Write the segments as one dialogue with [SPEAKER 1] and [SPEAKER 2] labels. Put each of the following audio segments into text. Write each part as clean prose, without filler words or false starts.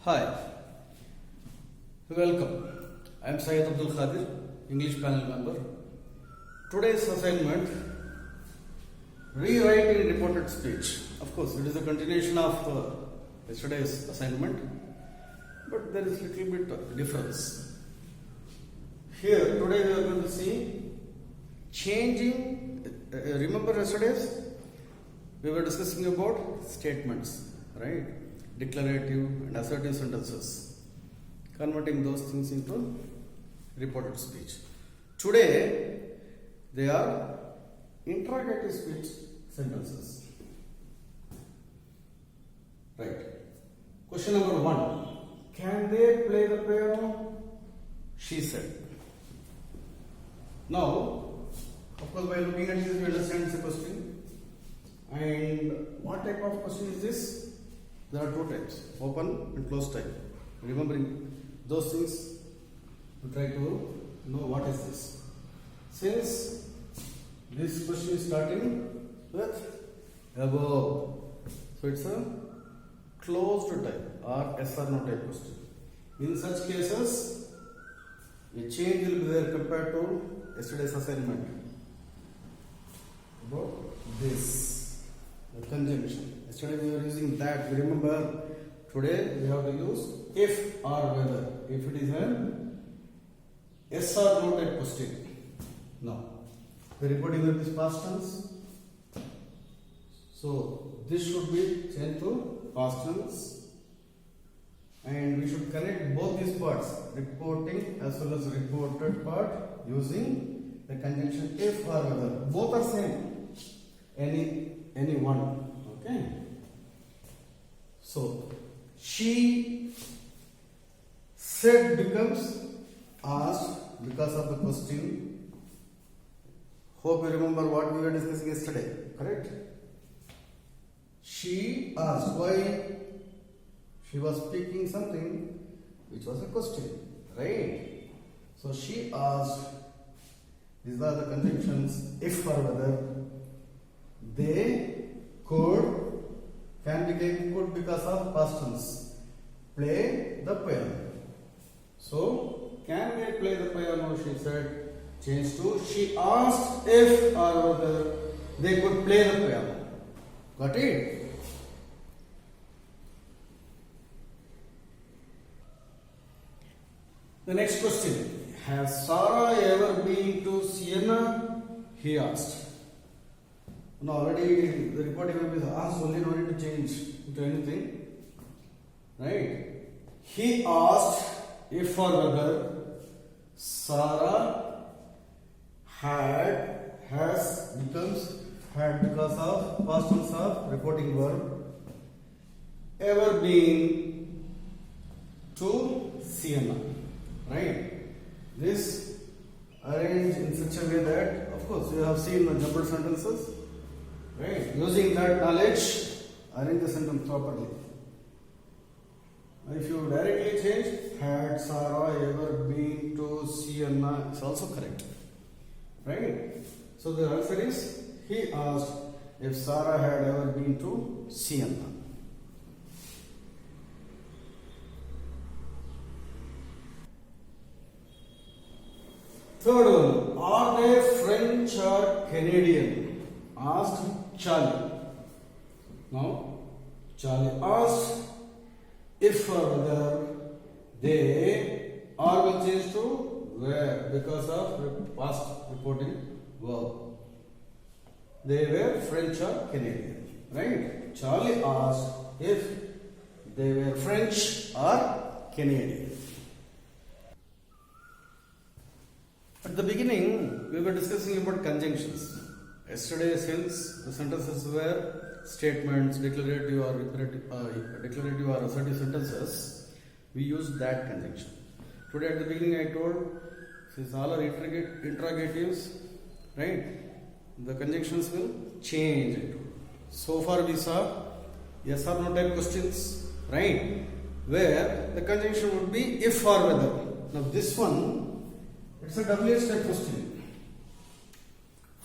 [SPEAKER 1] Hi, welcome. I am Syed Abdul Khadir, English panel member. Today's assignment, rewrite in reported speech. Of course, it is a continuation of yesterday's assignment, but there is little bit of difference. Here, today we are going to see changing. Remember yesterday's? We were discussing about statements, right? Declarative and assertive sentences, converting those things into reported speech. Today, they are interrogative speech sentences. Right. Question number 1. Can they play the piano? She said. Now, of course, by looking at this, we understand it's a question. And what type of question is this? There are two types, open and closed type. Remembering those things, we try to know what is this. Since this question is starting with above, so it's a closed type or yes or no type question. In such cases, a change will be there compared to yesterday's assignment. About this, the conjunction. Yesterday we were using that. Remember, today we have to use if or whether. If it is a yes or no type question. Now, the reporting verb is past tense. So, this should be changed to past tense. And we should connect both these parts, reporting as well as reported part, using the conjunction if or whether. Both are same. Any one. Okay. So, she said becomes asked because of the question. Hope you remember what we were discussing yesterday. Correct? She asked why. She was speaking something which was a question. Right? So, she asked. These are the conjunctions if or whether. They could. Can became could because of past tense. Play the piano. So, can they play the piano? She said. Change to she asked if or whether they could play the piano. Got it? The next question. Has Sarah ever been to Siena? He asked. No, already the reporting will be asked only, no need to change into anything. Right? He asked if or whether Sarah has becomes had because of past tense of reporting verb, ever been to Siena. Right? This arranged in such a way that, of course, you have seen the jumbled sentences. Right? Using that knowledge, arrange the sentence properly. If you directly change, had Sarah ever been to Siena, it's also correct. Right? So the answer is, he asked if Sarah had ever been to Siena. Third one, are they French or Canadian? Asked Charlie. Now, Charlie asked if or whether they are will change to where because of past reporting verb. They were French or Canadian. Right? Charlie asked if they were French or Canadian. At the beginning, we were discussing about conjunctions. Yesterday, since the sentences were statements, declarative or assertive sentences, we used that conjunction. Today, at the beginning, I told since all are interrogatives, right? The conjunctions will change. So far, we saw yes or no type questions, right? Where the conjunction would be if or whether. Now, this one, it's a WH type question.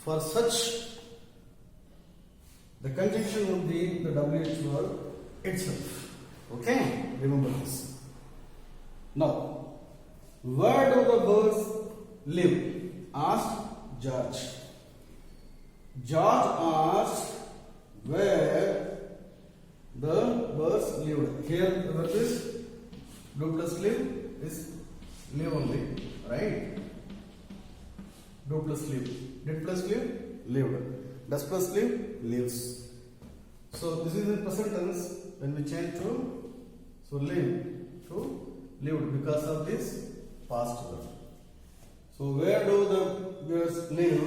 [SPEAKER 1] For such, the conjunction would be the WH verb itself. Okay, remember this. Now, where do the birds live? Asked George. George asked where the birds lived. Here the word is do plus live is live only, right? Do plus live. Did plus live? Lived. Does plus live? Lives. So this is in present tense. When we change to live to lived because of this past verb. So where do the birds live?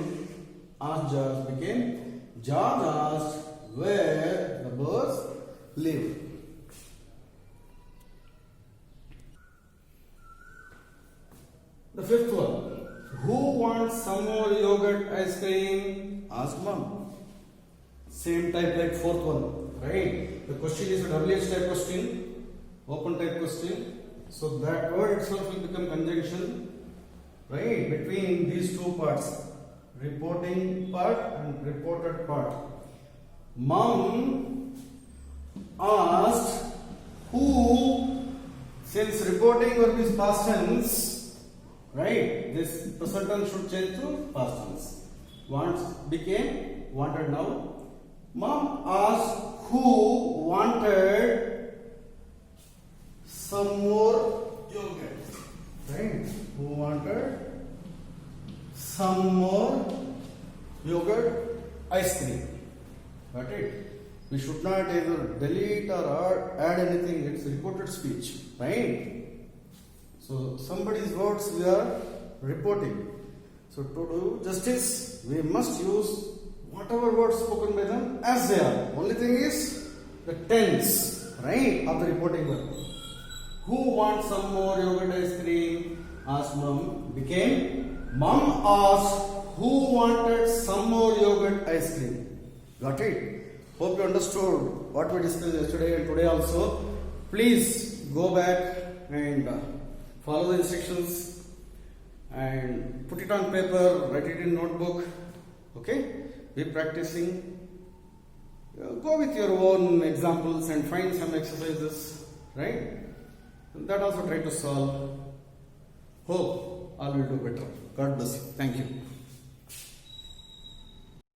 [SPEAKER 1] Asked George became George asked where the birds live. The fifth one. Who wants some more yogurt ice cream? Asked mom. Same type like fourth one, right? The question is a WH type question, open type question. So that word itself will become conjunction, right? Between these two parts, reporting part and reported part. Mom asked who, since reporting verb is past tense, right? This present tense should change to past tense. Wants became wanted now. Mom asked who wanted some more yogurt, right? Who wanted some more yogurt ice cream. Got it? We should not either delete or add anything. It's reported speech, right? So somebody's words we are reporting. So to do justice, we must use whatever words spoken by them as they are. Only thing is the tense, right, of the reporting verb. Who wants some more yogurt ice cream? Asked mom. Became mom asked who wanted some more yogurt ice cream. Got it? Hope you understood what we discussed yesterday and today also. Please go back and follow the instructions and put it on paper, write it in notebook. Okay? Be practicing. Go with your own examples and find some exercises, right? That also try to solve. Hope all will do better. God bless you. Thank you.